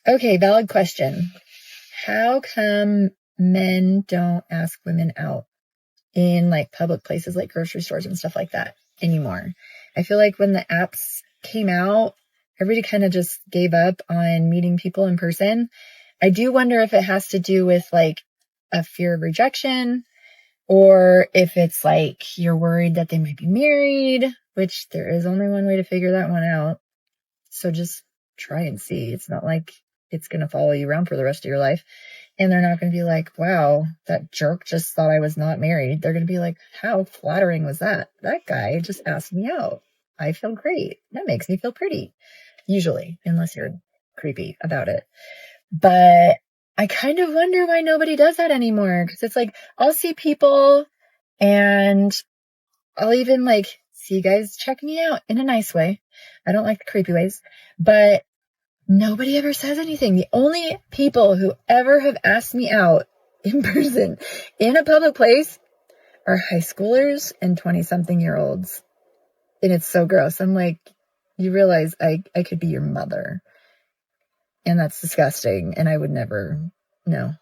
Okay, valid question. How come men don't ask women out in like public places like grocery stores and stuff like that anymore? I feel like when the apps came out, everybody kind of just gave up on meeting people in person. I do wonder if it has to do with like a fear of rejection, or if it's like you're worried that they might be married, which there is only one way to figure that one out. So just try and see. It's not like it's going to follow you around for the rest of your life. And they're not going to be like, wow, that jerk just thought I was not married. They're going to be like, how flattering was that? That guy just asked me out. I feel great. That makes me feel pretty. Usually, unless you're creepy about it. But I kind of wonder why nobody does that anymore. Because it's like, I'll see people and I'll even like see guys check me out in a nice way. I don't like the creepy ways, but nobody ever says anything. The only people who ever have asked me out in person in a public place are high schoolers and 20-something-year-olds. And it's so gross. I'm like, you realize I could be your mother. And that's disgusting. And I would never, no.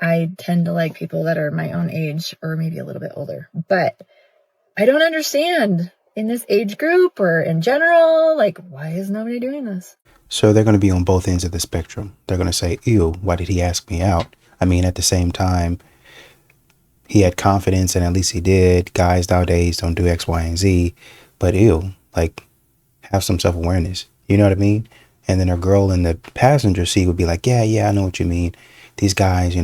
I tend to like people that are my own age or maybe a little bit older. But I don't understand in this age group or in general, like, why is nobody doing this? So they're going to be on both ends of the spectrum. They're going to say, ew, why did he ask me out? I mean, at the same time, he had confidence, and at least he did. Guys nowadays don't do X, Y, and Z. But ew, like, have some self-awareness. You know what I mean? And then a girl in the passenger seat would be like, yeah, I know what you mean. These guys,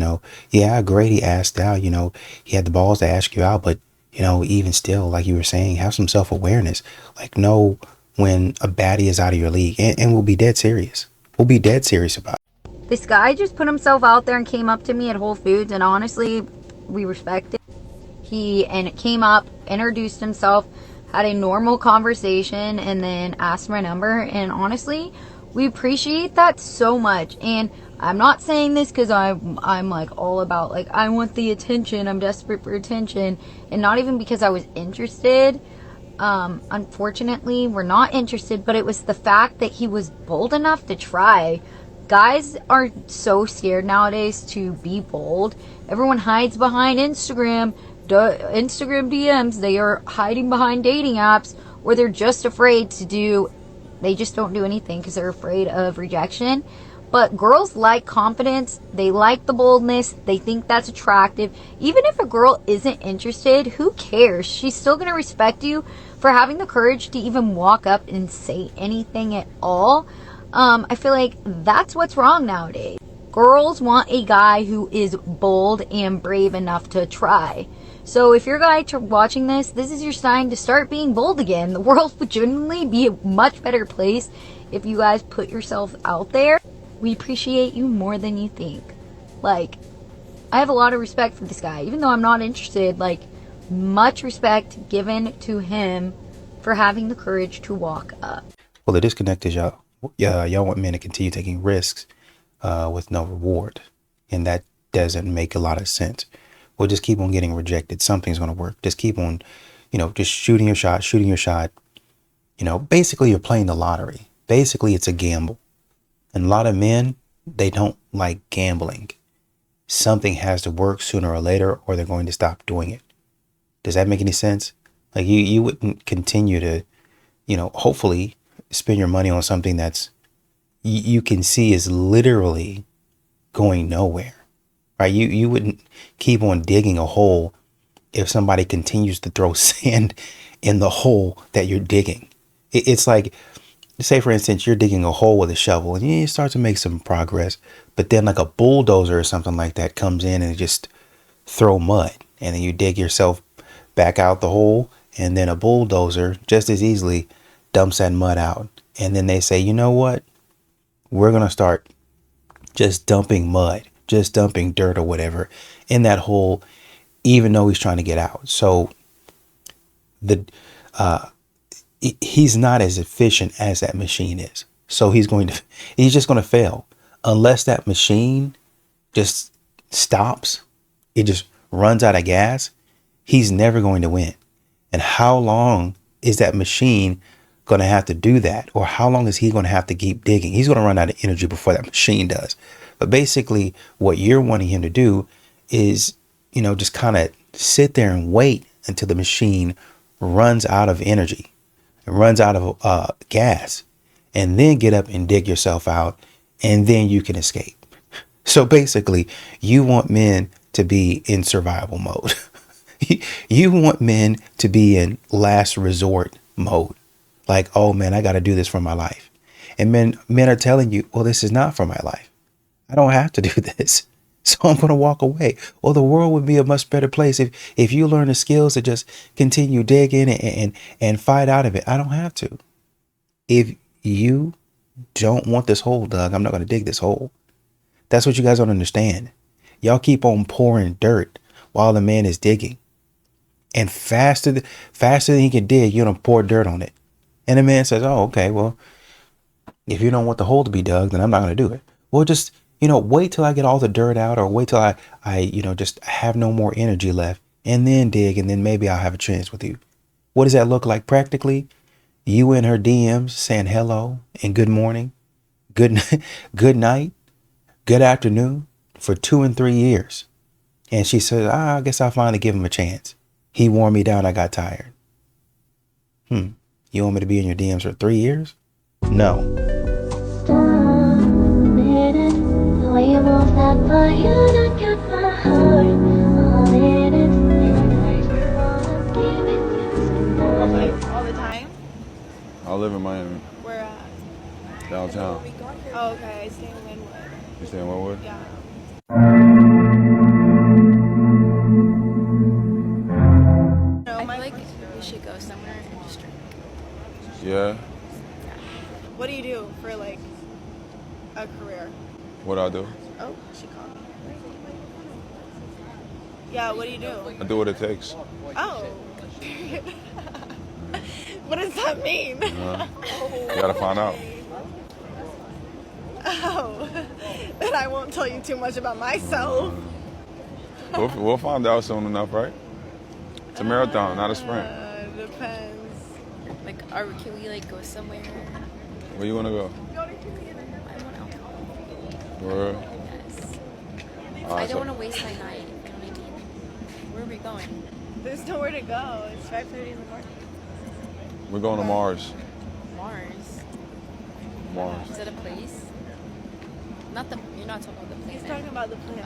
yeah, great, he asked out, he had the balls to ask you out, but, even still, like you were saying, have some self-awareness. Like, know when a baddie is out of your league, and we'll be dead serious. We'll be dead serious about it. This guy just put himself out there and came up to me at Whole Foods, and honestly, we respect it. He came up, introduced himself, had a normal conversation, and then asked my number. And honestly, we appreciate that so much. And I'm not saying this because I'm like all about like I want the attention, I'm desperate for attention, and not even because I was interested. Unfortunately, we're not interested, but it was the fact that he was bold enough to try. Guys are so scared nowadays to be bold. Everyone hides behind Instagram DMs. They are hiding behind dating apps, or they're just afraid they just don't do anything because they're afraid of rejection. But girls like confidence. They like the boldness. They think that's attractive. Even if a girl isn't interested, who cares? She's still going to respect you for having the courage to even walk up and say anything at all. I feel like that's what's wrong nowadays. Girls want a guy who is bold and brave enough to try. So if you're a guy watching this is your sign to start being bold again. The world would genuinely be a much better place if you guys put yourself out there. We appreciate you more than you think. Like, I have a lot of respect for this guy. Even though I'm not interested, like, much respect given to him for having the courage to walk up. Well, the disconnect is y'all want men to continue taking risks with no reward. And that doesn't make a lot of sense. We'll just keep on getting rejected. Something's going to work. Just keep on, just shooting your shot. Basically you're playing the lottery. Basically it's a gamble. And a lot of men, they don't like gambling. Something has to work sooner or later, or they're going to stop doing it. Does that make any sense? Like you wouldn't continue to, hopefully spend your money on something that's you can see is literally going nowhere. Right? You wouldn't keep on digging a hole if somebody continues to throw sand in the hole that you're digging. It's like, say for instance, you're digging a hole with a shovel and you start to make some progress, but then like a bulldozer or something like that comes in and just throw mud, and then you dig yourself back out the hole, and then a bulldozer just as easily dumps that mud out. And then they say, you know what? We're going to start just dumping mud, just dumping dirt or whatever in that hole, even though he's trying to get out. So he's not as efficient as that machine is. So he's just going to fail unless that machine just stops. It just runs out of gas. He's never going to win. And how long is that machine going to have to do that? Or how long is he going to have to keep digging? He's going to run out of energy before that machine does. But basically, what you're wanting him to do is, just kind of sit there and wait until the machine runs out of energy and runs out of gas, and then get up and dig yourself out, and then you can escape. So basically, you want men to be in survival mode. You want men to be in last resort mode. Like, oh man, I got to do this for my life. And men are telling you, well, this is not for my life. I don't have to do this. So I'm going to walk away. Well, the world would be a much better place if you learn the skills to just continue digging and fight out of it. I don't have to. If you don't want this hole dug, I'm not going to dig this hole. That's what you guys don't understand. Y'all keep on pouring dirt while the man is digging. And faster than he can dig, you're going to pour dirt on it. And the man says, oh, okay, well, if you don't want the hole to be dug, then I'm not going to do it. Well, just, wait till I get all the dirt out, or wait till I just have no more energy left, and then dig, and then maybe I'll have a chance with you. What does that look like practically? You in her DMs saying hello and good morning, good night, good afternoon for 2 and 3 years. And she says, I guess I'll finally give him a chance. He wore me down. I got tired. You want me to be in your DMs for 3 years? No. All the time? I live in Miami, Where at? downtown. Oh, okay. I stay in Linwood. You stay in Wynwood? Yeah. No, I feel like we should go somewhere and just drink. Yeah. What do you do for like a career? What I do? Oh, she called me. Yeah, what do you do? I do what it takes. Oh. What does that mean? You gotta find out. Oh, then I won't tell you too much about myself. We'll find out soon enough, right? It's a marathon, not a sprint. Depends. Like, can we like go somewhere? Where you wanna go? I want alcohol. For real? Yes. All I right, don't want to waste my night. You know what I mean? Where are we going? There's nowhere to go. It's 5:30 in the morning. We're going to Mars. Mars. Mars. Is that a place? Not the. You're not talking about the He's planet. talking about the planet.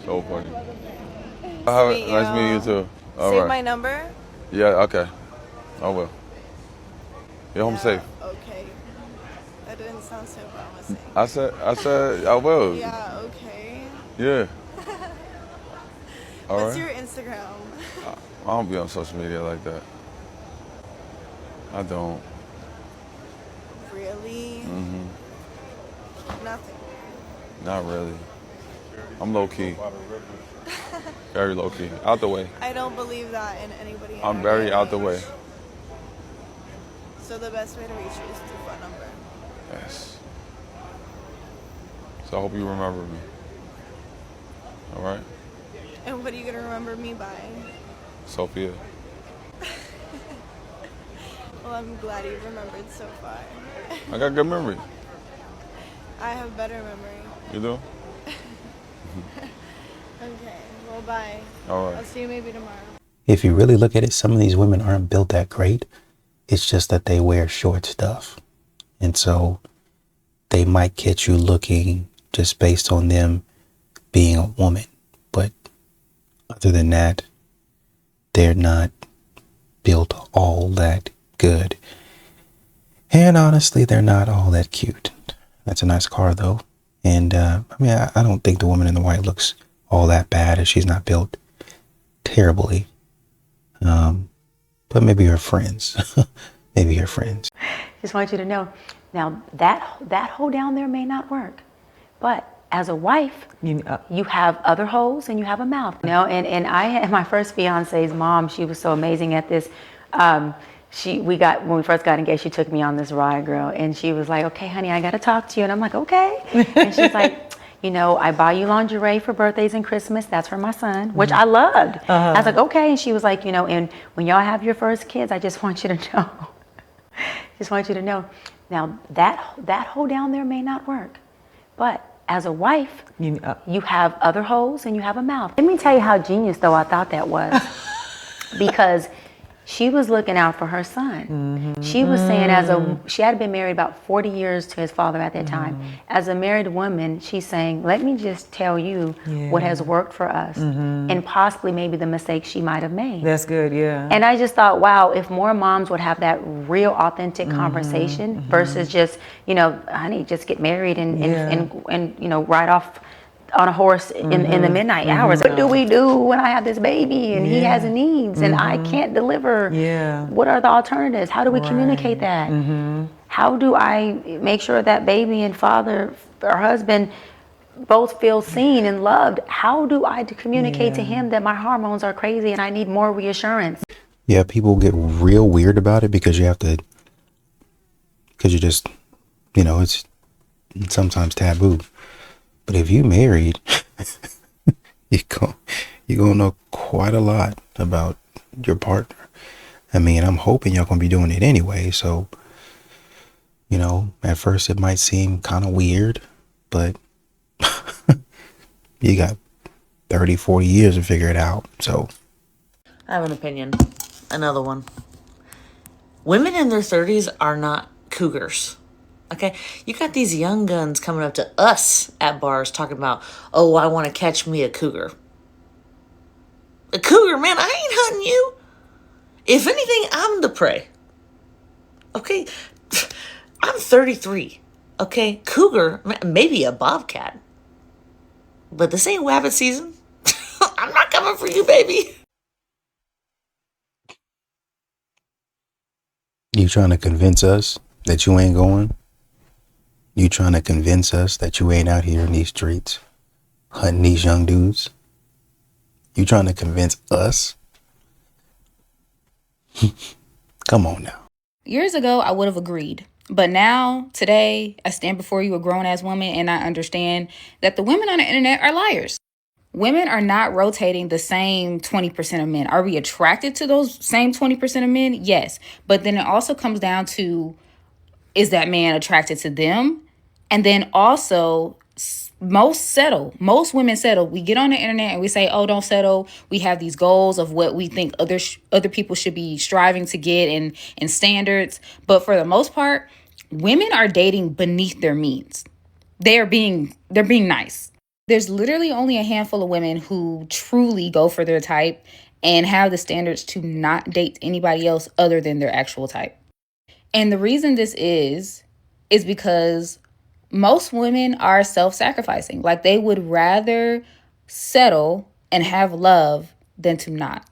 So funny. Nice meeting you too. All Save right. my number. Yeah, okay. I will. Get home safe. Okay. That didn't sound so promising. I said I will. Yeah, okay. Yeah. All What's right. your Instagram? I don't be on social media like that. I don't. Really? Nothing. Not really. I'm low key. Very low key. Out the way. I don't believe that in anybody. in I'm our very day out the and way. age. So the best way to reach you is through phone number. Yes. So I hope you remember me. All right? And what are you gonna remember me by? Sophia. Well, I'm glad you remembered so far. I got good memory. I have better memory. You do? Okay. Well, bye. All I'll right. see you maybe tomorrow. If you really look at it, some of these women aren't built that great. It's just that they wear short stuff. And so they might catch you looking just based on them being a woman. But other than that, they're not built all that good. And honestly, they're not all that cute. That's a nice car, though. And I don't think the woman in the white looks all that bad if she's not built terribly. But maybe her friends. Maybe her friends. Just want you to know, now that hole down there may not work, but as a wife, you have other holes and you have a mouth. And I had my first fiance's mom. She was so amazing at this. When we first got engaged, she took me on this ride, girl, and she was like, "Okay, honey, I got to talk to you," and I'm like, "Okay," and she's like, I buy you lingerie for birthdays and Christmas. That's for my son, which I loved. I was like, okay. And she was like, and when y'all have your first kids, I just want you to know, now that hoe down there may not work, but as a wife, you have other holes and you have a mouth. Let me tell you how genius though I thought that was. Because she was looking out for her son. She was saying, she had been married about 40 years to his father at that time. As a married woman, she's saying, let me just tell you what has worked for us and possibly maybe the mistakes she might have made. That's good, yeah. And I just thought, wow, if more moms would have that real authentic conversation versus just, honey, just get married and ride off on a horse in the midnight hours. What do we do when I have this baby and he has needs and I can't deliver? Yeah. What are the alternatives? How do we communicate that? How do I make sure that baby and father or husband both feel seen and loved? How do I communicate to him that my hormones are crazy and I need more reassurance? Yeah, people get real weird about it because you just, it's sometimes taboo. But if you married, you're gonna know quite a lot about your partner. I mean, I'm hoping y'all gonna be doing it anyway. So, at first it might seem kind of weird, but you got 30, 40 years to figure it out. So I have an opinion. Another one. Women in their 30s are not cougars. Okay, you got these young guns coming up to us at bars talking about, oh, I want to catch me a cougar. A cougar, man, I ain't hunting you. If anything, I'm the prey. Okay, I'm 33. Okay, cougar, maybe a bobcat. But this ain't rabbit season. I'm not coming for you, baby. you trying to convince us that you ain't going? You trying to convince us that you ain't out here in these streets hunting these young dudes? You trying to convince us? Come on now. Years ago, I would have agreed. But now, today, I stand before you a grown-ass woman and I understand that the women on the internet are liars. Women are not rotating the same 20% of men. Are we attracted to those same 20% of men? Yes. But then it also comes down to, is that man attracted to them? And then also, most women settle. We get on the internet and we say, oh, don't settle. We have these goals of what we think other people should be striving to get and standards. But for the most part, women are dating beneath their means. They're being nice. There's literally only a handful of women who truly go for their type and have the standards to not date anybody else other than their actual type. And the reason this is because most women are self-sacrificing. Like, they would rather settle and have love than to not.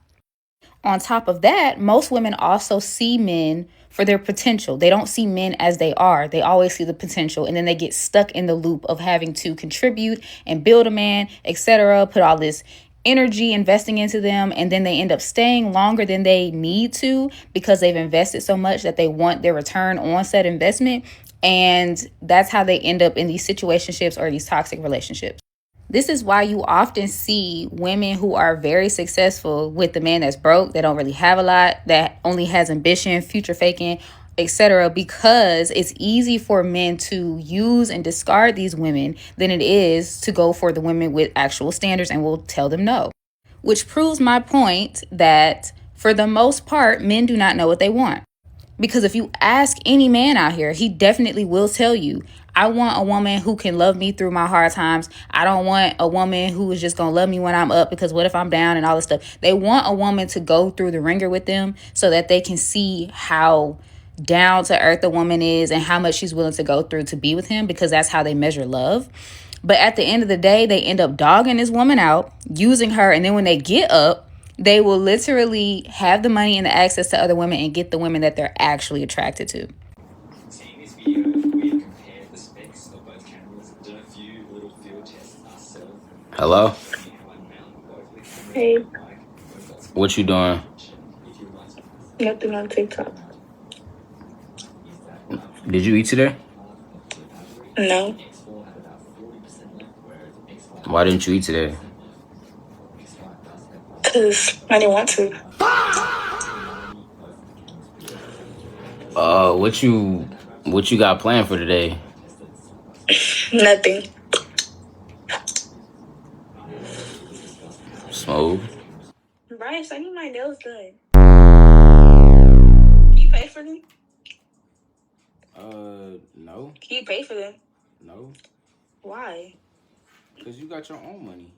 On top of that, most women also see men for their potential. They don't see men as they are. They always see the potential, and then they get stuck in the loop of having to contribute and build a man, etc., put all this energy investing into them, and then they end up staying longer than they need to because they've invested so much that they want their return on said investment. And that's how they end up in these situationships or these toxic relationships. This is why you often see women who are very successful with the man that's broke, that don't really have a lot, that only has ambition, future faking, etc., because it's easy for men to use and discard these women than it is to go for the women with actual standards and will tell them no. Which proves my point that for the most part, men do not know what they want. Because if you ask any man out here, he definitely will tell you, I want a woman who can love me through my hard times. I don't want a woman who is just going to love me when I'm up, because what if I'm down and all this stuff. They want a woman to go through the ringer with them so that they can see how down to earth the woman is and how much she's willing to go through to be with him, because that's how they measure love. But at the end of the day, they end up dogging this woman out, using her. And then when they get up, they will literally have the money and the access to other women and get the women that they're actually attracted to. Seeing this video, we have compared the specs of both cameras, done a few little field tests ourselves. Hello? Hey. What you doing? Nothing on TikTok. Did you eat today? No. Why didn't you eat today? Cause I didn't want to. What you got planned for today? Nothing. Smooth. Bryce, I need my nails done. Can you pay for them? No. Can you pay for them? No. Why? Because you got your own money.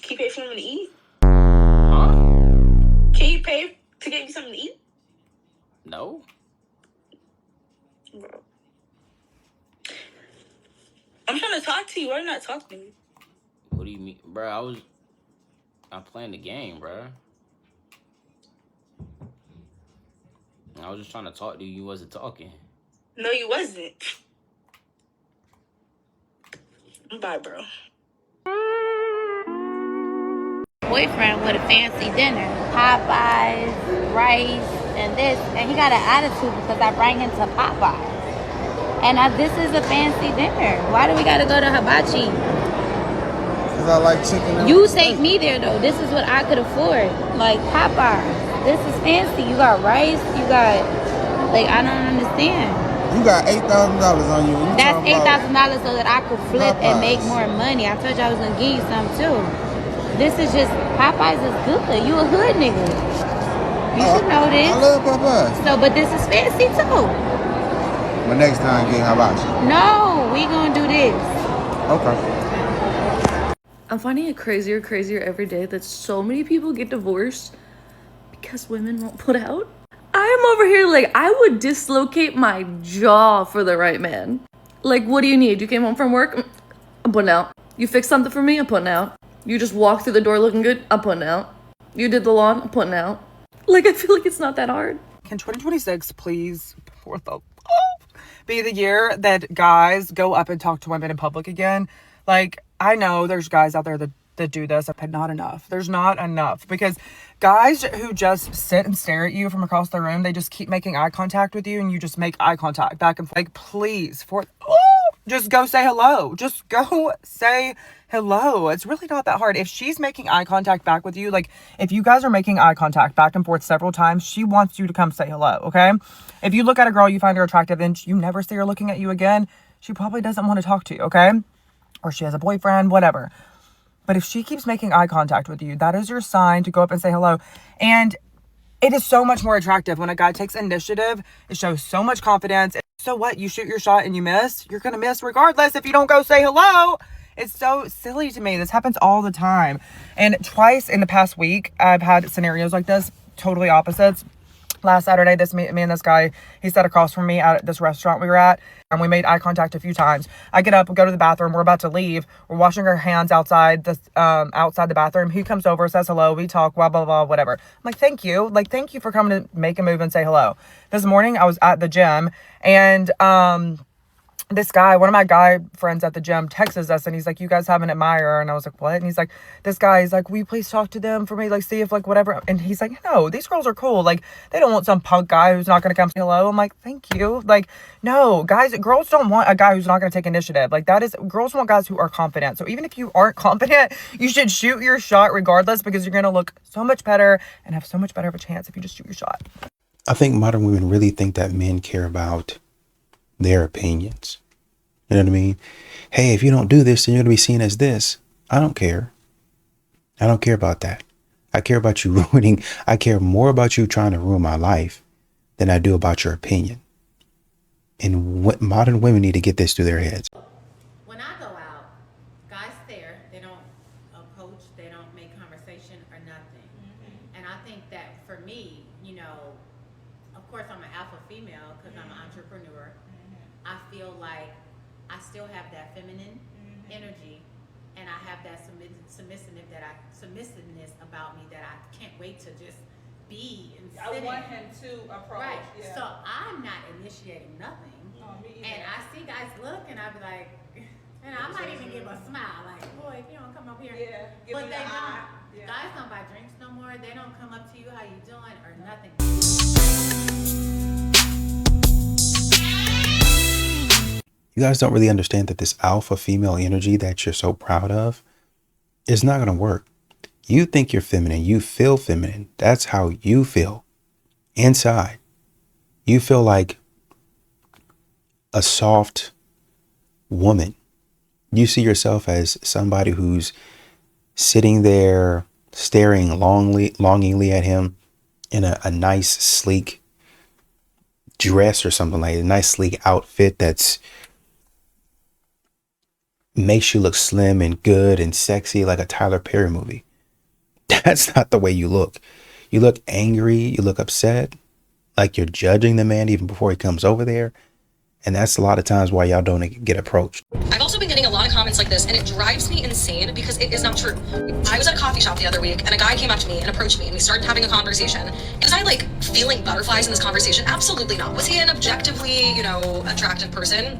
Can you pay for them to eat? Huh? Can you pay to get me something to eat? No. Bro. I'm trying to talk to you. Why are you not talking to me? What do you mean? Bro, I'm playing the game, bro. I was just trying to talk to you. You wasn't talking. No, you wasn't. Bye, bro. Boyfriend with a fancy dinner, Popeyes, rice, and this, and he got an attitude because I bring him to Popeyes. And this is a fancy dinner. Why do we gotta go to hibachi? Because I like chicken. You take me there though. This is what I could afford. Like Popeyes. This is fancy. You got rice. You got, like, I don't understand. You got $8,000 on you. That's $8,000 so that I could flip and make more money. I told you I was gonna give you some too. This is just, Popeyes is good. You a hood nigga. You should know this. I love Popeyes. So, but this is fancy too. But next time, get hibachi. No, we gonna do this. Okay. I'm finding it crazier every day that so many people get divorced because women won't put out. I'm over here like, I would dislocate my jaw for the right man. Like, what do you need? You came home from work? I'm putting out. You fixed something for me? I'm putting out. You just walked through the door looking good? I'm putting out. You did the lawn? I'm putting out. Like, I feel like it's not that hard. Can 2026 please, for the be the year that guys go up and talk to women in public again? Like, I know there's guys out there that do this, but not enough. There's not enough, because guys who just sit and stare at you from across the room, they just keep making eye contact with you, and you just make eye contact back and forth. Like, please, just go say hello. Just go say hello. It's really not that hard. If she's making eye contact back with you, like, if you guys are making eye contact back and forth several times, she wants you to come say hello, okay? If you look at a girl, you find her attractive, and you never see her looking at you again, she probably doesn't want to talk to you, okay? Or she has a boyfriend, whatever. But if she keeps making eye contact with you, that is your sign to go up and say hello. And it is so much more attractive when a guy takes initiative. It shows so much confidence. So what? You shoot your shot and you miss? You're going to miss regardless if you don't go say hello. It's so silly to me. This happens all the time. And twice in the past week, I've had scenarios like this, totally opposites. Last Saturday, me and this guy, he sat across from me at this restaurant we were at, and we made eye contact a few times. I get up, we go to the bathroom, we're about to leave. We're washing our hands outside the bathroom. He comes over, says hello, we talk, blah, blah, blah, whatever. I'm like, thank you. Like, thank you for coming to make a move and say hello. This morning, I was at the gym, and this guy, one of my guy friends at the gym, texts us, and he's like, you guys have an admirer? And I was like, what? And he's like, this guy is like, will you please talk to them for me? Like, see if, like, whatever. And he's like, no, these girls are cool. Like, they don't want some punk guy who's not going to come say hello. I'm like, thank you. Like, no, girls don't want a guy who's not going to take initiative. Like, girls want guys who are confident. So even if you aren't confident, you should shoot your shot regardless, because you're going to look so much better and have so much better of a chance if you just shoot your shot. I think modern women really think that men care about their opinions. You know what I mean? Hey, if you don't do this, then you're going to be seen as this. I don't care. I don't care about that. I care about you I care more about you trying to ruin my life than I do about your opinion. And modern women need to get this through their heads. When I go out, guys stare. They don't approach. They don't make conversation or nothing. Mm-hmm. And I think that for me, of course I'm an alpha female because I'm an entrepreneur. Mm-hmm. I feel like I still have that feminine energy, and I have that submissiveness about me that I can't wait to just be and sit I want him to approach. Right. Yeah. So I'm not initiating nothing. And I see guys look, and I be like, and I might even give a smile, like, boy, if you don't come up here. Yeah. But they don't. Yeah. Guys don't buy drinks no more. They don't come up to you, how you doing, or nothing. You guys don't really understand that this alpha female energy that you're so proud of is not going to work. You think you're feminine. You feel feminine. That's how you feel inside. You feel like a soft woman. You see yourself as somebody who's sitting there staring longingly at him in a nice, sleek dress or something like that, a nice, sleek outfit that's makes you look slim and good and sexy like a Tyler Perry movie. That's not the way you look. You look angry. You look upset, like you're judging the man even before he comes over there. And that's a lot of times why y'all don't get approached. I've also been getting a lot of comments like this, and it drives me insane because it is not true. I was at a coffee shop the other week, and a guy came up to me and approached me, and we started having a conversation. Was I, like, feeling butterflies in this conversation? Absolutely not. Was he an objectively, attractive person?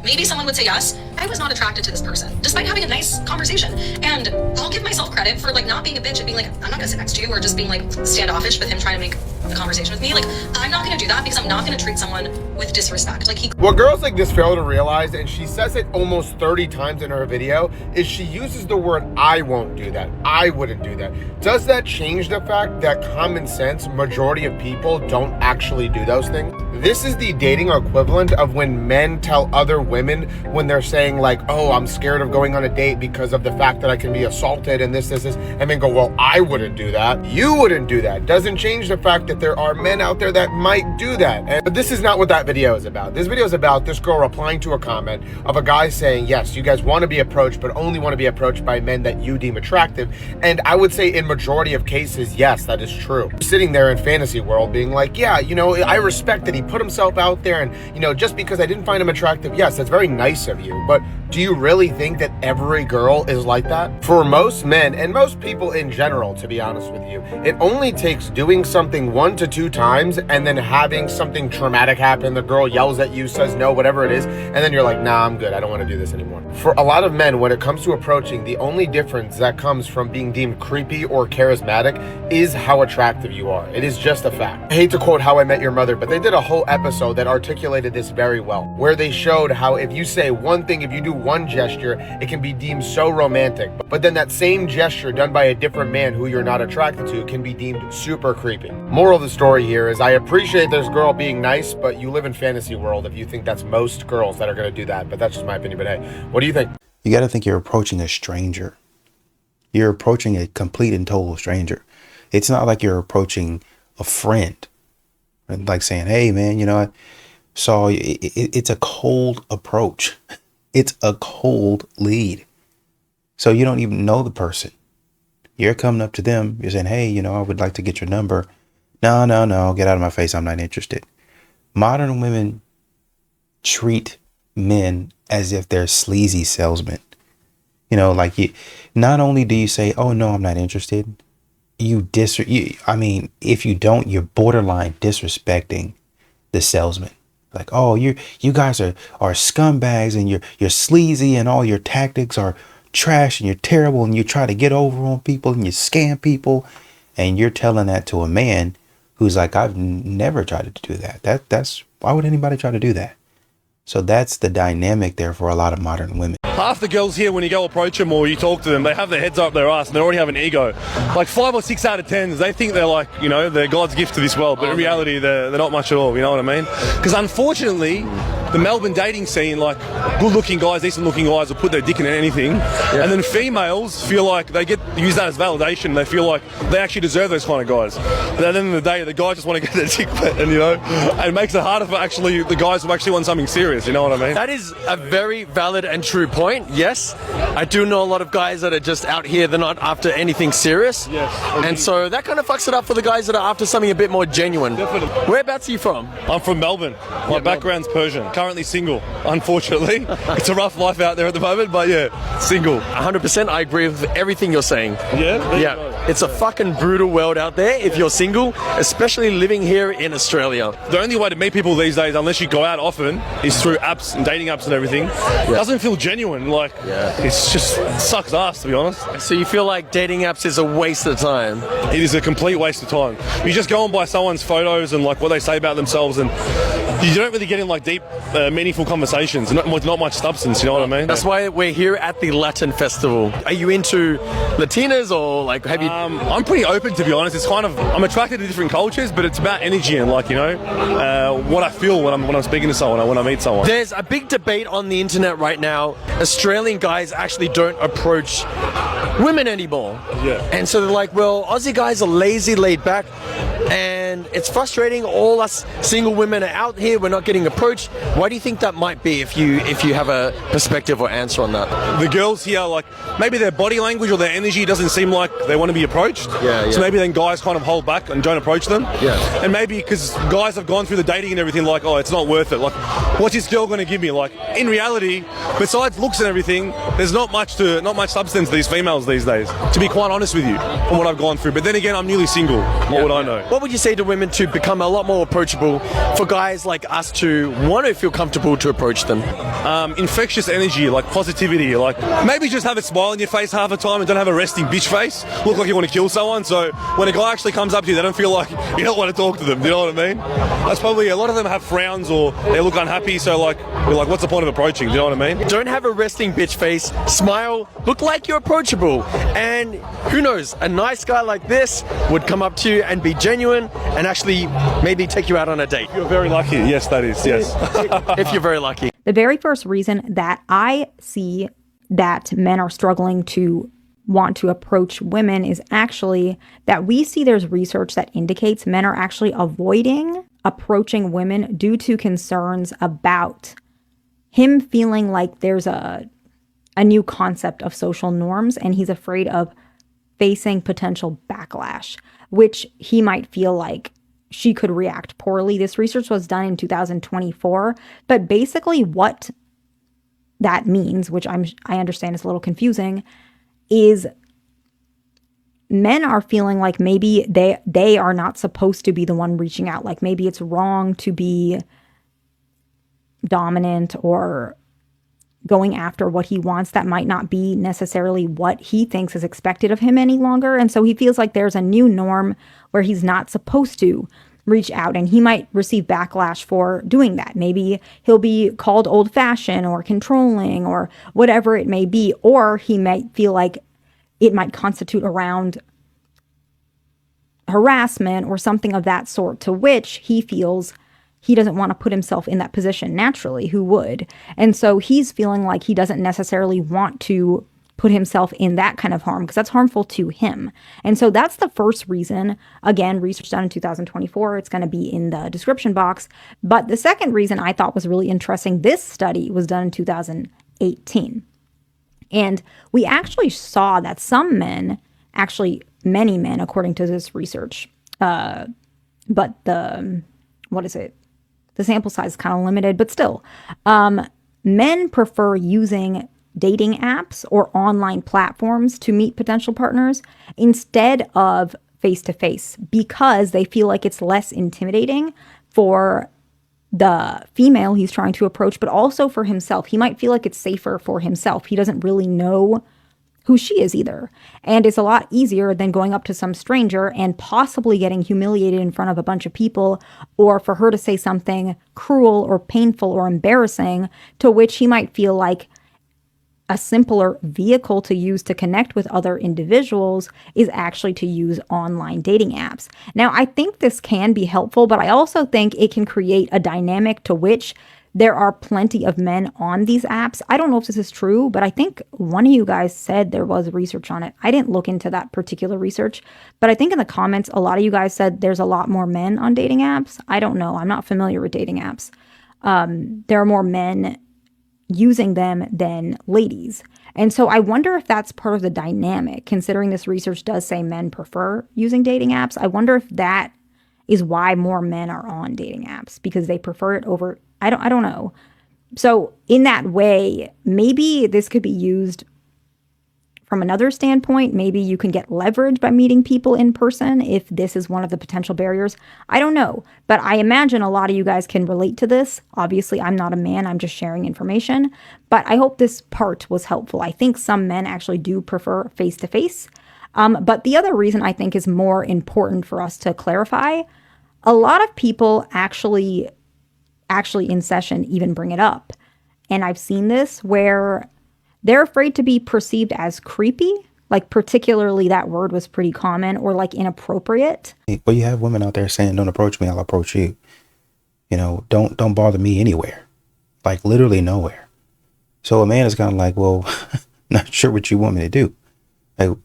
Maybe someone would say yes. I was not attracted to this person, despite having a nice conversation. And I'll give myself credit for, like, not being a bitch and being like, I'm not gonna sit next to you, or just being, like, standoffish with him trying to make a conversation with me. Like, I'm not gonna do that because I'm not gonna treat someone with disrespect. Like, what girls like this fail to realize, and she says it almost 30 times in her video, is she uses the word, I won't do that. I wouldn't do that. Does that change the fact that common sense, majority of people don't actually do those things? This is the dating equivalent of when men tell other women when they're saying like, oh, I'm scared of going on a date because of the fact that I can be assaulted and this, and then go, well, I wouldn't do that. You wouldn't do that. Doesn't change the fact that there are men out there that might do that. But this is not what that video is about. This video is about this girl replying to a comment of a guy saying, yes, you guys want to be approached, but only want to be approached by men that you deem attractive. And I would say in majority of cases, yes, that is true. Sitting there in fantasy world being like, yeah, I respect that he put himself out there, and just because I didn't find him attractive, yes, that's very nice of you, but do you really think that every girl is like that? For most men, and most people in general, to be honest with you, it only takes doing something 1 to 2 times and then having something traumatic happen. The girl yells at you, says no, whatever it is, and then you're like, nah, I'm good, I don't want to do this anymore. For a lot of men, when it comes to approaching, the only difference that comes from being deemed creepy or charismatic is how attractive you are. It is just a fact. I hate to quote How I Met Your Mother, but they did a whole episode that articulated this very well, where they showed how if you say one thing, if you do one gesture, it can be deemed so romantic, but then that same gesture done by a different man who you're not attracted to can be deemed super creepy. Moral of the story here is I appreciate this girl being nice, but you live in fantasy world if you think that's most girls that are going to do that. But that's just my opinion. But hey, what do you think? You got to think you're approaching a stranger. You're approaching a complete and total stranger. It's not like you're approaching a friend, like saying, hey man, I saw you. It's a cold approach. It's a cold lead. So you don't even know the person. You're coming up to them. You're saying, hey, I would like to get your number. No, get out of my face. I'm not interested. Modern women treat men as if they're sleazy salesmen. Not only do you say, oh no, I'm not interested. If you don't, you're borderline disrespecting the salesman. Like, oh, you guys are scumbags and you're sleazy and all your tactics are trash and you're terrible and you try to get over on people and you scam people, and you're telling that to a man who's like, I've never tried to do that. That's why would anybody try to do that? So that's the dynamic there for a lot of modern women. Half the girls here, when you go approach them or you talk to them, they have their heads up their ass and they already have an ego. Like 5 or 6 out of 10s, they think they're like, they're God's gift to this world, but in reality, they're not much at all, you know what I mean? Because unfortunately, the Melbourne dating scene, like good-looking guys, decent-looking guys will put their dick in anything, and then females feel like they use that as validation. They feel like they actually deserve those kind of guys. But at the end of the day, the guys just want to get their dick wet, and it makes it harder for actually the guys who actually want something serious. You know what I mean? That is a very valid and true point. Yes, I do know a lot of guys that are just out here. They're not after anything serious. Yes, and so that kind of fucks it up for the guys that are after something a bit more genuine. Definitely. Whereabouts are you from? I'm from Melbourne. My background's Persian. Currently single, unfortunately. It's a rough life out there at the moment, but yeah, single. 100%. I agree with everything you're saying. Yeah? Yeah. It's a fucking brutal world out there if you're single, especially living here in Australia. The only way to meet people these days, unless you go out often, is through apps and dating apps and everything. It doesn't feel genuine. Like, it's just sucks ass, to be honest. So you feel like dating apps is a waste of time? It is a complete waste of time. You just go and buy someone's photos and like what they say about themselves, and you don't really get in like deep, meaningful conversations. Not much substance. You know what I mean? That's why we're here at the Latin Festival. Are you into Latinas or like have you? I'm pretty open, to be honest. It's kind of, I'm attracted to different cultures, but it's about energy and like, you know, what I feel when I'm speaking to someone, when I meet someone. There's a big debate on the internet right now. Australian guys actually don't approach women anymore. Yeah. And so they're like, well, Aussie guys are lazy, laid back, and it's frustrating. All us single women are out here, we're not getting approached. Why do you think that might be, if you have a perspective or answer on that? The girls here, like, maybe their body language or their energy doesn't seem like they want to be approached. Yeah. So maybe then guys kind of hold back and don't approach them. Yeah. And maybe because guys have gone through the dating and everything, like, oh, it's not worth it. Like, what's this girl going to give me? Like, in reality, besides looks and everything, there's not much substance to these females these days, to be quite honest with you, from what I've gone through. But then again, I'm newly single. What would I know? What would you say to women to become a lot more approachable, for guys like us to want to feel comfortable to approach them? Infectious energy, like positivity, like maybe just have a smile on your face half the time and don't have a resting bitch face. Look like you want to kill someone. So when a guy actually comes up to you, they don't feel like you don't want to talk to them. Do you know what I mean? That's probably, a lot of them have frowns or they look unhappy. So like, you're like, what's the point of approaching? Do you know what I mean? Don't have a resting bitch face, smile, look like you're approachable. And who knows, a nice guy like this would come up to you and be genuine and actually maybe take you out on a date. You're very lucky. Yes, that is. Yes. If you're very lucky. The very first reason that I see that men are struggling to want to approach women is actually that we see there's research that indicates men are actually avoiding approaching women due to concerns about him feeling like there's a new concept of social norms, and he's afraid of facing potential backlash, which he might feel like she could react poorly. This research was done in 2024, but basically what that means, which I understand is a little confusing, is men are feeling like maybe they are not supposed to be the one reaching out. Like maybe it's wrong to be dominant or going after what he wants. That might not be necessarily what he thinks is expected of him any longer. And so he feels like there's a new norm where he's not supposed to reach out, and he might receive backlash for doing that. Maybe he'll be called old-fashioned or controlling or whatever it may be, or he might feel like it might constitute around harassment or something of that sort, to which he feels he doesn't want to put himself in that position. Naturally, who would? And so he's feeling like he doesn't necessarily want to put himself in that kind of harm because that's harmful to him. And so that's the first reason. Again, research done in 2024. It's going to be in the description box. But the second reason I thought was really interesting, this study was done in 2018. And we actually saw that some men, actually many men, according to this research, but the sample size is kind of limited, but still, men prefer using dating apps or online platforms to meet potential partners instead of face-to-face because they feel like it's less intimidating for the female he's trying to approach, but also for himself. He might feel like it's safer for himself. He doesn't really know who she is either. And it's a lot easier than going up to some stranger and possibly getting humiliated in front of a bunch of people, or for her to say something cruel or painful or embarrassing, to which he might feel like a simpler vehicle to use to connect with other individuals is actually to use online dating apps. Now, I think this can be helpful, but I also think it can create a dynamic to which there are plenty of men on these apps. I don't know if this is true, but I think one of you guys said there was research on it. I didn't look into that particular research, but I think in the comments, a lot of you guys said there's a lot more men on dating apps. I don't know. I'm not familiar with dating apps. There are more men using them than ladies. And so I wonder if that's part of the dynamic, considering this research does say men prefer using dating apps. I wonder if that is why more men are on dating apps, because they prefer it over, I don't know. So in that way, maybe this could be used from another standpoint. Maybe you can get leverage by meeting people in person if this is one of the potential barriers. I don't know, but I imagine a lot of you guys can relate to this. Obviously, I'm not a man, I'm just sharing information, but I hope this part was helpful. I think some men actually do prefer face-to-face. But the other reason I think is more important for us to clarify, a lot of people actually actually in session even bring it up. And I've seen this where they're afraid to be perceived as creepy. Like, particularly that word was pretty common, or like inappropriate. Well, you have women out there saying, don't approach me, I'll approach you. You know, don't bother me anywhere. Like, literally nowhere. So a man is kind of like, well, not sure what you want me to do. Like,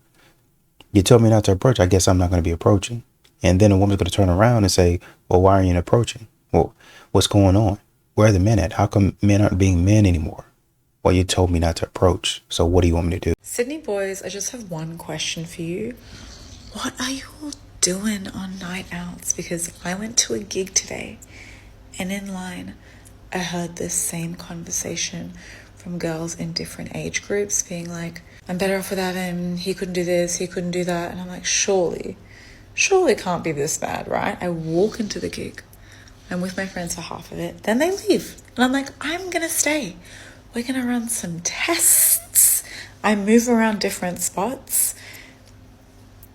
you told me not to approach, I guess I'm not going to be approaching. And then a woman's going to turn around and say, well, why aren't you approaching? Well, what's going on? Where are the men at? How come men aren't being men anymore? Well, you told me not to approach. So what do you want me to do? Sydney boys, I just have one question for you. What are you all doing on night outs? Because I went to a gig today, and in line, I heard this same conversation from girls in different age groups being like, I'm better off without him, he couldn't do this, he couldn't do that. And I'm like, surely it can't be this bad, right? I walk into the gig, I'm with my friends for half of it, then they leave. And I'm like, I'm gonna stay. We're gonna run some tests. I move around different spots,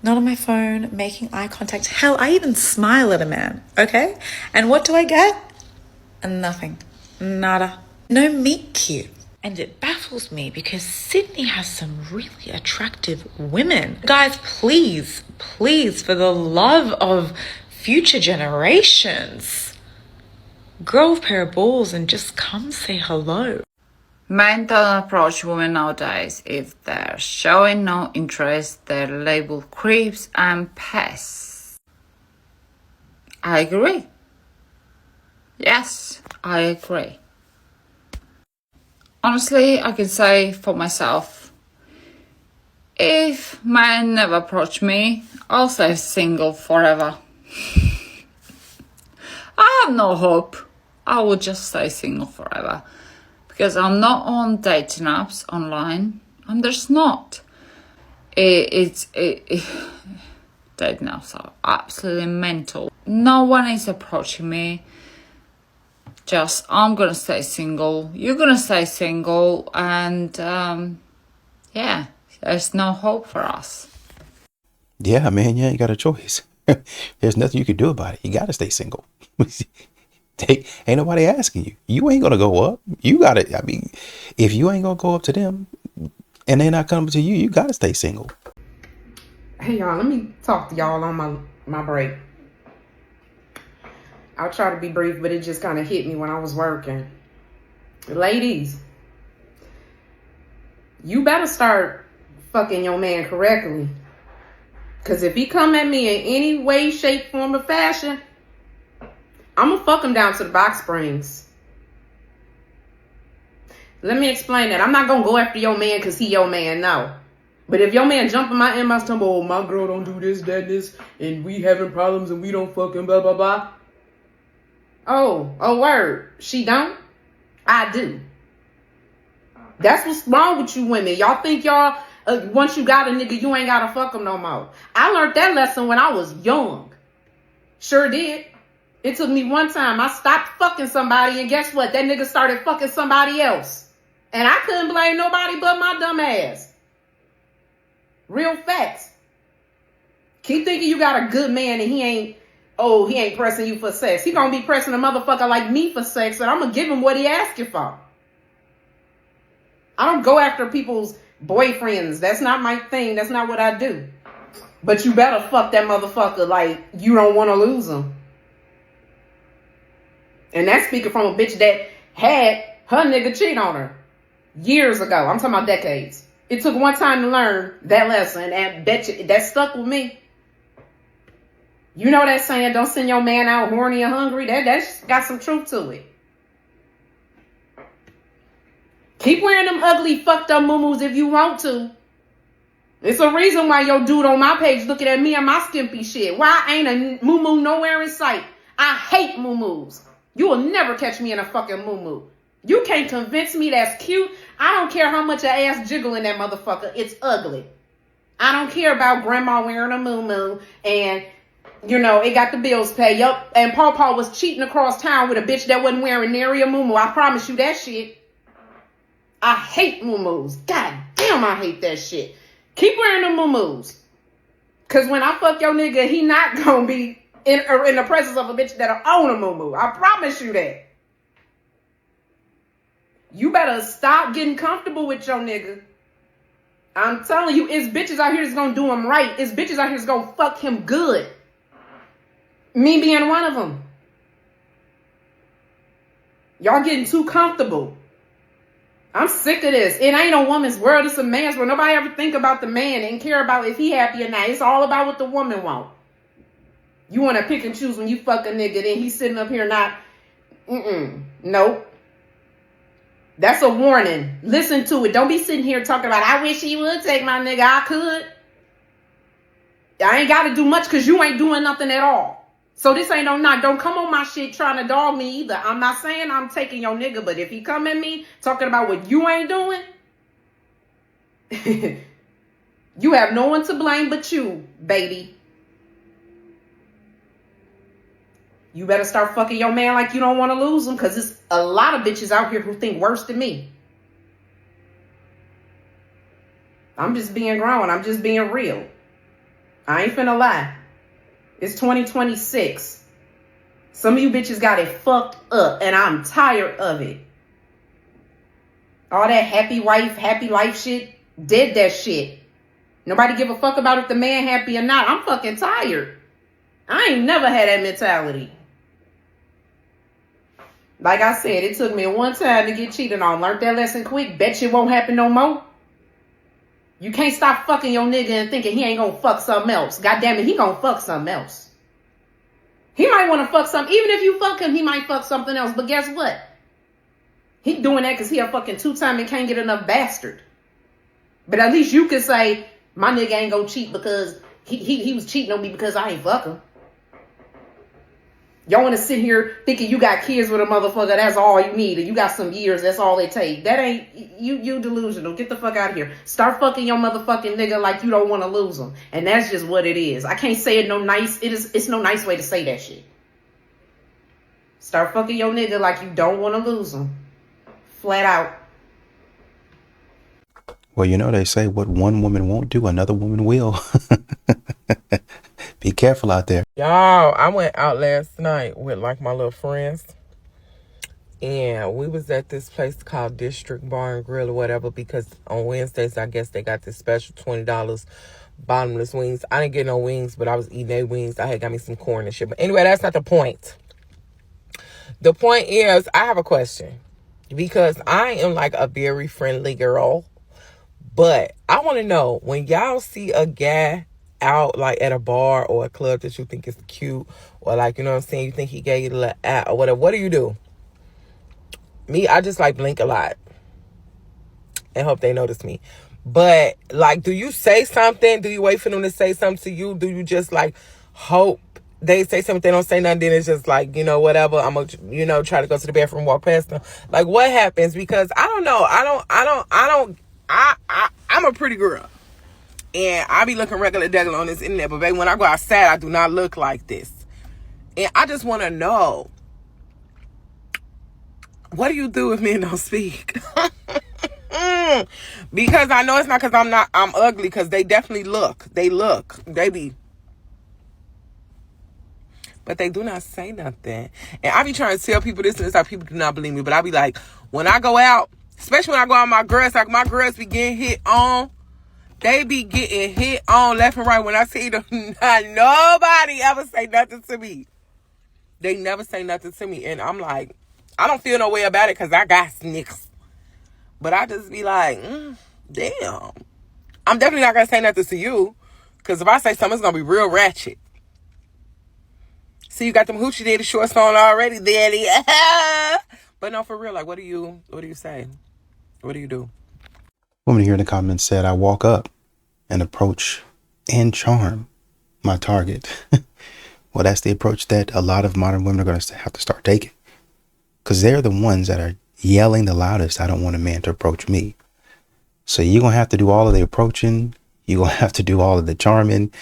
not on my phone, making eye contact. Hell, I even smile at a man, okay? And what do I get? Nothing. Nada. No meet cute. And it baffles me because Sydney has some really attractive women. Guys, please, for the love of future generations, grow a pair of balls and just come say hello. Men don't approach women nowadays. If they're showing no interest, they're labeled creeps and pests. I agree. Yes, I agree. Honestly, I can say for myself, if men never approach me, I'll stay single forever. I have no hope. I will just stay single forever. Because I'm not on dating apps online. I'm just not. Dating apps are absolutely mental. No one is approaching me. Just, I'm gonna stay single. You're gonna stay single. And, yeah, there's no hope for us. Yeah, man, you ain't got a choice. There's nothing you can do about it. You gotta stay single. Ain't nobody asking you. You ain't gonna go up. You gotta, I mean, if you ain't gonna go up to them and they not coming to you, you gotta stay single. Hey y'all, let me talk to y'all on my break. I'll try to be brief, but it just kind of hit me when I was working. Ladies, you better start fucking your man correctly. Because if he come at me in any way, shape, form, or fashion, I'm going to fuck him down to the box springs. Let me explain that. I'm not going to go after your man because he your man, no. But if your man jump in my inbox, tell me, oh, my girl don't do this, that, this, and we having problems and we don't fucking blah, blah, blah. Oh, word. She don't? I do. That's what's wrong with you women. Y'all think y'all, once you got a nigga, you ain't got to fuck him no more. I learned that lesson when I was young. Sure did. It took me one time. I stopped fucking somebody, and guess what? That nigga started fucking somebody else. And I couldn't blame nobody but my dumb ass. Real facts. Keep thinking you got a good man and he ain't pressing you for sex. He gonna be pressing a motherfucker like me for sex, and I'm gonna give him what he asking for. I don't go after people's boyfriends. That's not my thing. That's not what I do. But you better fuck that motherfucker like you don't want to lose him. And that's speaking from a bitch that had her nigga cheat on her years ago. I'm talking about decades. It took one time to learn that lesson, and bet you that stuck with me. You know that saying, don't send your man out horny or hungry? That's got some truth to it. Keep wearing them ugly, fucked up muumuus if you want to. It's a reason why your dude on my page looking at me and my skimpy shit. Why ain't a muumuu nowhere in sight? I hate muumuus. You will never catch me in a fucking muumuu. You can't convince me that's cute. I don't care how much your ass jiggle in that motherfucker. It's ugly. I don't care about grandma wearing a muumuu and, you know, it got the bills paid. Yup. And Paw was cheating across town with a bitch that wasn't wearing nary a muumuu. I promise you that shit. I hate muumuus. God damn, I hate that shit. Keep wearing the muumuus. Because when I fuck your nigga, he not going to be in the presence of a bitch that'll own a muumuu. I promise you that. You better stop getting comfortable with your nigga. I'm telling you, it's bitches out here that's gonna do him right. It's bitches out here that's gonna fuck him good. Me being one of them. Y'all getting too comfortable. I'm sick of this. It ain't a woman's world, it's a man's world. Nobody ever think about the man and care about if he happy or not. It's all about what the woman want. You want to pick and choose when you fuck a nigga, then he's sitting up here not, nope. That's a warning. Listen to it. Don't be sitting here talking about, I wish he would take my nigga. I could. I ain't got to do much because you ain't doing nothing at all. So this ain't no knock. Don't come on my shit trying to dog me either. I'm not saying I'm taking your nigga, but if he come at me talking about what you ain't doing, you have no one to blame but you, baby. You better start fucking your man like you don't want to lose him, because there's a lot of bitches out here who think worse than me. I'm just being grown. I'm just being real. I ain't finna lie. It's 2026. Some of you bitches got it fucked up, and I'm tired of it. All that happy wife, happy life shit, did that shit. Nobody give a fuck about if the man happy or not. I'm fucking tired. I ain't never had that mentality. Like I said, it took me one time to get cheated on. Learned that lesson quick. Bet you won't happen no more. You can't stop fucking your nigga and thinking he ain't gonna fuck something else. God damn it, he gonna fuck something else. He might want to fuck something. Even if you fuck him, he might fuck something else. But guess what? He doing that because he a fucking two-time and can't get enough bastard. But at least you could say, my nigga ain't gonna cheat because he was cheating on me because I ain't fuck him. Y'all want to sit here thinking you got kids with a motherfucker, that's all you need, and you got some years, that's all they take. That ain't, you delusional. Get the fuck out of here. Start fucking your motherfucking nigga like you don't want to lose him. And that's just what it is. I can't say it no nice, it's no nice way to say that shit. Start fucking your nigga like you don't want to lose him. Flat out. Well, you know, they say what one woman won't do, another woman will. Be careful out there. Y'all, I went out last night with like my little friends. And we was at this place called District Bar and Grill or whatever, because on Wednesdays, I guess they got this special $20 bottomless wings. I didn't get no wings, but I was eating their wings. I had got me some corn and shit. But anyway, that's not the point. The point is, I have a question. Because I am like a very friendly girl. But I want to know, when y'all see a guy out like at a bar or a club that you think is cute, or like, you know what I'm saying, you think he gave you a little at or whatever, what do you do? Me, I just like blink a lot and hope they notice me. But like, do you say something? Do you wait for them to say something to you? Do you just like hope they say something, they don't say nothing, then it's just like, you know, whatever, I'm gonna, you know, try to go to the bathroom, walk past them? Like, what happens? Because I don't know. I'm a pretty girl. And I be looking regular degular on this internet, but baby, when I go outside, I do not look like this. And I just want to know, what do you do if men don't speak? Because I know it's not because I'm ugly, because they definitely look. They be. But they do not say nothing. And I be trying to tell people this, and it's like people do not believe me. But I be like, when I go out, especially when I go out with my girls, like my girls be getting hit on. They be getting hit on left and right. When I see them, nobody ever say nothing to me. They never say nothing to me. And I'm like, I don't feel no way about it because I got snicks. But I just be like, damn. I'm definitely not going to say nothing to you, because if I say something, it's going to be real ratchet. See, you got them hoochie daddy shorts on already, daddy. But no, for real, like, what do you say? What do you do? Woman here in the comments said, I walk up and approach and charm my target. Well, that's the approach that a lot of modern women are going to have to start taking, because they're the ones that are yelling the loudest, I don't want a man to approach me. So you're going to have to do all of the approaching. You're going to have to do all of the charming,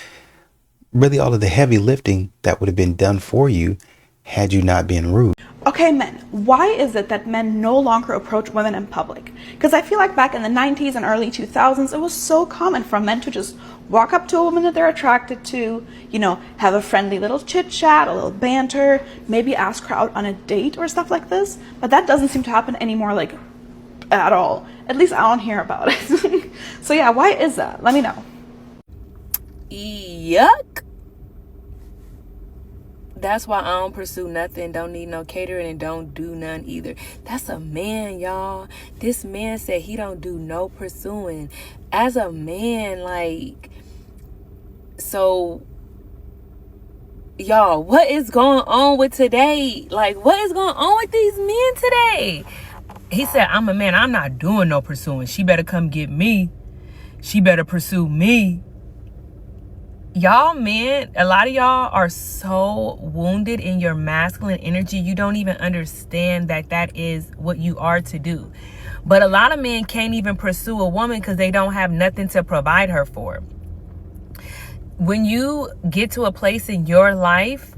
really all of the heavy lifting that would have been done for you had you not been rude. Okay, men, why is it that men no longer approach women in public? Because I feel like back in the 90s and early 2000s, it was so common for men to just walk up to a woman that they're attracted to, you know, have a friendly little chit chat, a little banter, maybe ask her out on a date or stuff like this. But that doesn't seem to happen anymore, like at all. At least I don't hear about it. So yeah, why is that? Let me know. Yuck. That's why I don't pursue nothing, don't need no catering, and don't do none either. That's a man, y'all. This man said he don't do no pursuing. As a man, like, so, y'all, what is going on with today? Like, what is going on with these men today? He said, I'm a man, I'm not doing no pursuing. She better come get me. She better pursue me. Y'all men, a lot of y'all are so wounded in your masculine energy, you don't even understand that that is what you are to do. But a lot of men can't even pursue a woman because they don't have nothing to provide her for. When you get to a place in your life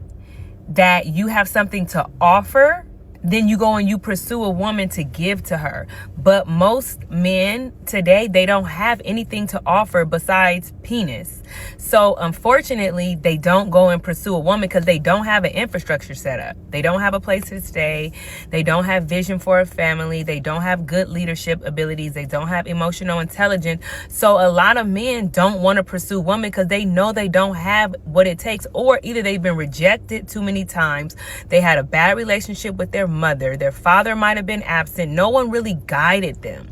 that you have something to offer, then you go and you pursue a woman to give to her. But most men today, they don't have anything to offer besides penis. So unfortunately, they don't go and pursue a woman because they don't have an infrastructure set up. They don't have a place to stay. They don't have vision for a family. They don't have good leadership abilities. They don't have emotional intelligence. So a lot of men don't want to pursue women because they know they don't have what it takes, or either they've been rejected too many times. They had a bad relationship with their mother. Their father might have been absent. No one really guided them.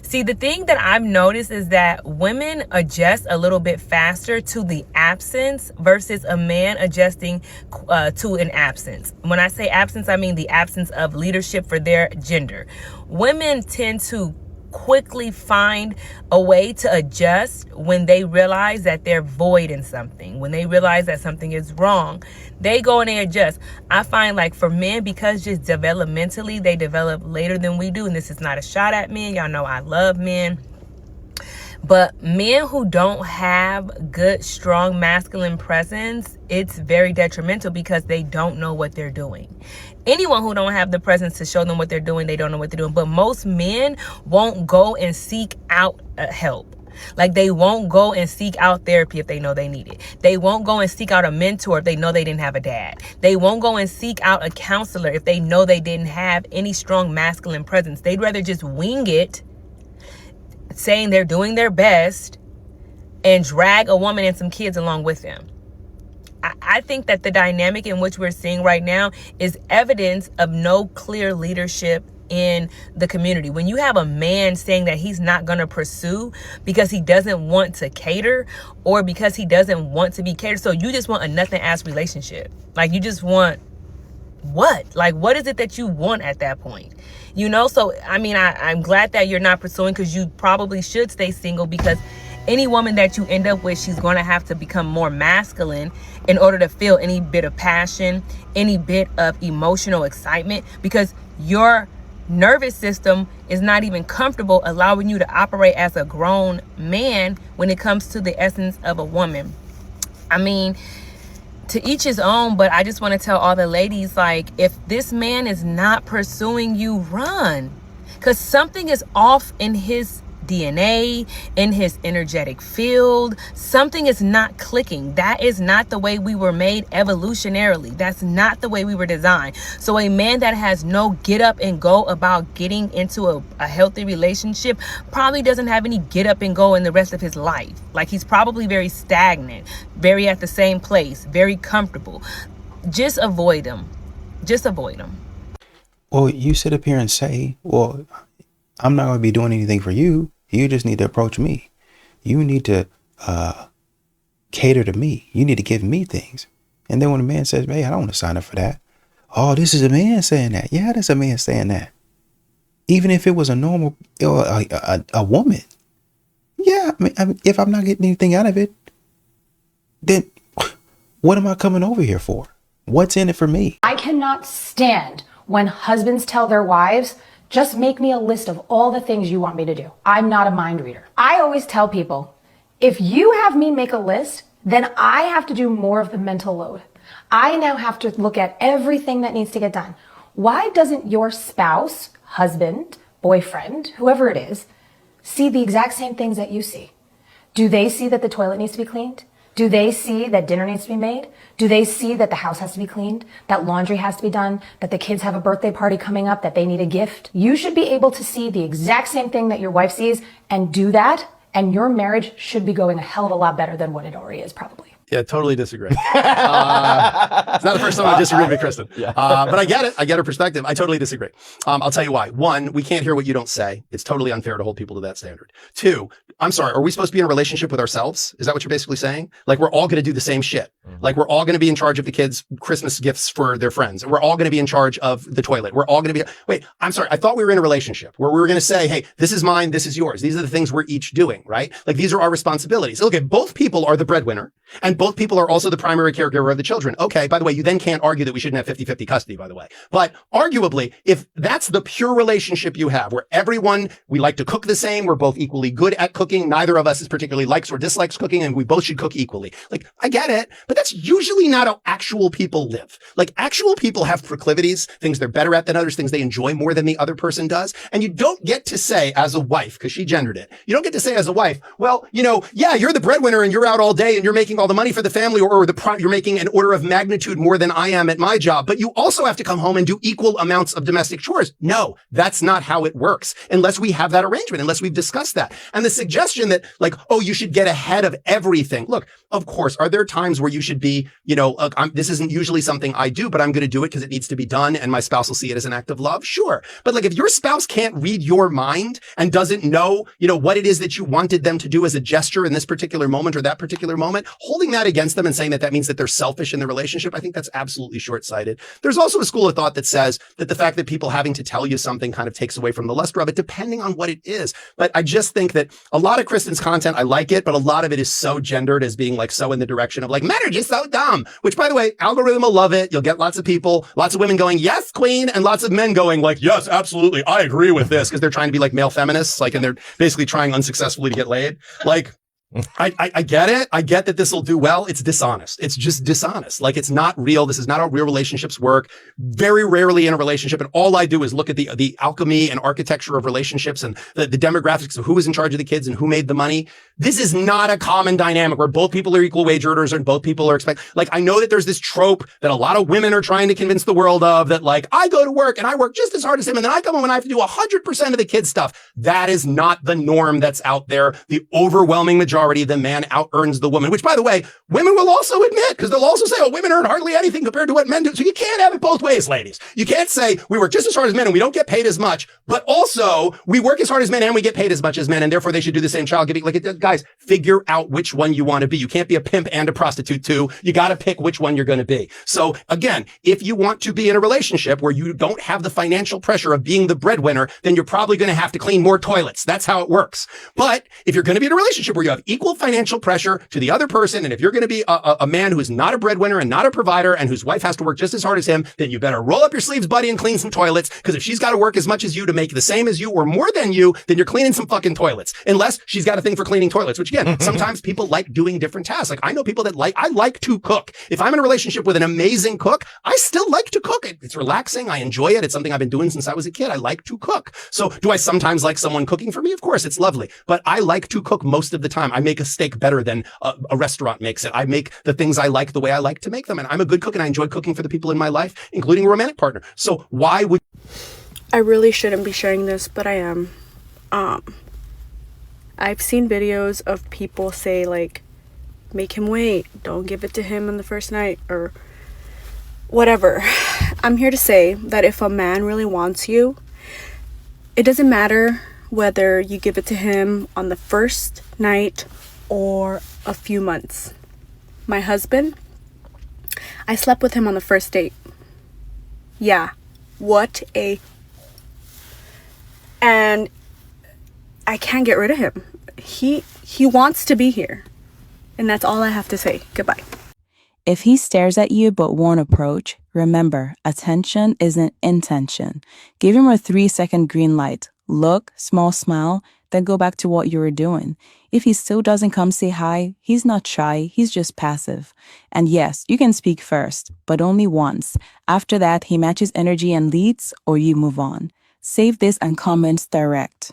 See, the thing that I've noticed is that women adjust a little bit faster to the absence versus a man adjusting to an absence. When I say absence, I mean the absence of leadership for their gender. Women tend to quickly find a way to adjust when they realize that they're void in something. When they realize that something is wrong, they go and they adjust. I find like for men, because just developmentally they develop later than we do, and this is not a shot at men. Y'all know I love men. But men who don't have good, strong masculine presence, it's very detrimental because they don't know what they're doing. Anyone who don't have the presence to show them what they're doing, they don't know what they're doing. But most men won't go and seek out help. Like they won't go and seek out therapy if they know they need it. They won't go and seek out a mentor if they know they didn't have a dad. They won't go and seek out a counselor if they know they didn't have any strong masculine presence. They'd rather just wing it, saying they're doing their best, and drag a woman and some kids along with them. I think that the dynamic in which we're seeing right now is evidence of no clear leadership in the community. When you have a man saying that he's not going to pursue because he doesn't want to cater, or because he doesn't want to be catered, so you just want a nothing ass relationship. Like you just want what? Like what is it that you want at that point? You know, so I mean, I'm glad that you're not pursuing, because you probably should stay single, because any woman that you end up with, she's going to have to become more masculine in order to feel any bit of passion, any bit of emotional excitement, because your nervous system is not even comfortable allowing you to operate as a grown man when it comes to the essence of a woman. I mean, to each his own, but I just want to tell all the ladies, like, if this man is not pursuing you, run. Because something is off in his DNA, in his energetic field. Something is not clicking. That is not the way we were made evolutionarily. That's not the way we were designed. So a man that has no get up and go about getting into a healthy relationship probably doesn't have any get up and go in the rest of his life. Like, he's probably very stagnant, very at the same place, very comfortable. Just avoid him. Just avoid him. Well, you sit up here and say, well, I'm not going to be doing anything for you. You just need to approach me. You need to cater to me. You need to give me things. And then when a man says, hey, I don't want to sign up for that. Oh, this is a man saying that. Yeah, that's a man saying that. Even if it was a normal, a woman. Yeah, I mean, if I'm not getting anything out of it, then what am I coming over here for? What's in it for me? I cannot stand when husbands tell their wives, just make me a list of all the things you want me to do. I'm not a mind reader. I always tell people, if you have me make a list, then I have to do more of the mental load. I now have to look at everything that needs to get done. Why doesn't your spouse, husband, boyfriend, whoever it is, see the exact same things that you see? Do they see that the toilet needs to be cleaned? Do they see that dinner needs to be made? Do they see that the house has to be cleaned, that laundry has to be done, that the kids have a birthday party coming up, that they need a gift? You should be able to see the exact same thing that your wife sees and do that, and your marriage should be going a hell of a lot better than what it already is, probably. Yeah, totally disagree. It's not the first time I disagreed with Kristen. But I get it. I get her perspective. I totally disagree. I'll tell you why. One, we can't hear what you don't say. It's totally unfair to hold people to that standard. Two, I'm sorry, are we supposed to be in a relationship with ourselves? Is that what you're basically saying? Like, we're all going to do the same shit. Like, we're all going to be in charge of the kids' Christmas gifts for their friends. We're all going to be in charge of the toilet. We're all going to be, wait, I'm sorry. I thought we were in a relationship where we were going to say, hey, this is mine. This is yours. These are the things we're each doing, right? Like, these are our responsibilities. Okay, both people are the breadwinner and both people are also the primary caregiver of the children. Okay, by the way, you then can't argue that we shouldn't have 50-50 custody, by the way. But arguably, if that's the pure relationship you have, where everyone, we like to cook the same, we're both equally good at cooking, neither of us is particularly likes or dislikes cooking, and we both should cook equally. Like, I get it, but that's usually not how actual people live. Like, actual people have proclivities, things they're better at than others, things they enjoy more than the other person does. And you don't get to say as a wife, because she gendered it, you don't get to say as a wife, well, you know, yeah, you're the breadwinner and you're out all day and you're making all the money for the family, or you're making an order of magnitude more than I am at my job, but you also have to come home and do equal amounts of domestic chores. No, that's not how it works unless we have that arrangement, unless we've discussed that. And the suggestion that, like, oh, you should get ahead of everything. Look, of course, are there times where you should be, you know, this isn't usually something I do, but I'm going to do it because it needs to be done and my spouse will see it as an act of love? Sure. But like, if your spouse can't read your mind and doesn't know, you know, what it is that you wanted them to do as a gesture in this particular moment or that particular moment, holding that against them and saying that that means that they're selfish in the relationship, I think that's absolutely short-sighted. There's also a school of thought that says that the fact that people having to tell you something kind of takes away from the luster of it, depending on what it is. But I just think that a lot of Kristen's content, I like it, but a lot of it is so gendered as being like so in the direction of like, men are just so dumb, which, by the way, algorithm will love it. You'll get lots of people, lots of women going, yes, queen, and lots of men going like, yes, absolutely, I agree with this, because they're trying to be like male feminists, like, and they're basically trying unsuccessfully to get laid. Like, I get it. I get that this will do well. It's dishonest. It's just dishonest. Like, it's not real. This is not how real relationships work. Very rarely in a relationship. And all I do is look at the alchemy and architecture of relationships and the demographics of who was in charge of the kids and who made the money. This is not a common dynamic where both people are equal wage earners and both people are like, I know that there's this trope that a lot of women are trying to convince the world of, that like, I go to work and I work just as hard as him and then I come home and I have to do 100% of the kids stuff. That is not the norm that's out there. The overwhelming majority, the man out earns the woman, which, by the way, women will also admit, because they'll also say, oh, women earn hardly anything compared to what men do. So you can't have it both ways, ladies. You can't say we work just as hard as men and we don't get paid as much, but also we work as hard as men and we get paid as much as men, and therefore they should do the same child giving. Like, guys, figure out which one you want to be. You can't be a pimp and a prostitute too. You got to pick which one you're going to be. So again, if you want to be in a relationship where you don't have the financial pressure of being the breadwinner, then you're probably going to have to clean more toilets. That's how it works. But if you're going to be in a relationship where you have equal financial pressure to the other person, and if you're going to be a man who is not a breadwinner and not a provider and whose wife has to work just as hard as him, then you better roll up your sleeves, buddy, and clean some toilets. Because if she's got to work as much as you to make the same as you or more than you, then you're cleaning some fucking toilets. Unless she's got a thing for cleaning toilets, which again, sometimes people like doing different tasks. Like, I know people that I like to cook. If I'm in a relationship with an amazing cook, I still like to cook. It's relaxing. I enjoy it. It's something I've been doing since I was a kid. I like to cook. So do I sometimes like someone cooking for me? Of course, it's lovely. But I like to cook most of the time. I make a steak better than a restaurant makes it. I make the things I like the way I like to make them. And I'm a good cook and I enjoy cooking for the people in my life, including a romantic partner. So why would... I really shouldn't be sharing this, but I am. I've seen videos of people say, like, make him wait, don't give it to him on the first night, or whatever. I'm here to say that if a man really wants you, it doesn't matter whether you give it to him on the first night or a few months. My husband, I slept with him on the first date. Yeah, and I can't get rid of him. He wants to be here. And that's all I have to say. Goodbye. If he stares at you but won't approach, remember, attention isn't intention. Give him a 3-second green light. Look, small smile, then go back to what you were doing. If he still doesn't come say hi, he's not shy, he's just passive. And yes, you can speak first, but only once. After that, he matches energy and leads, or you move on. Save this and comments direct.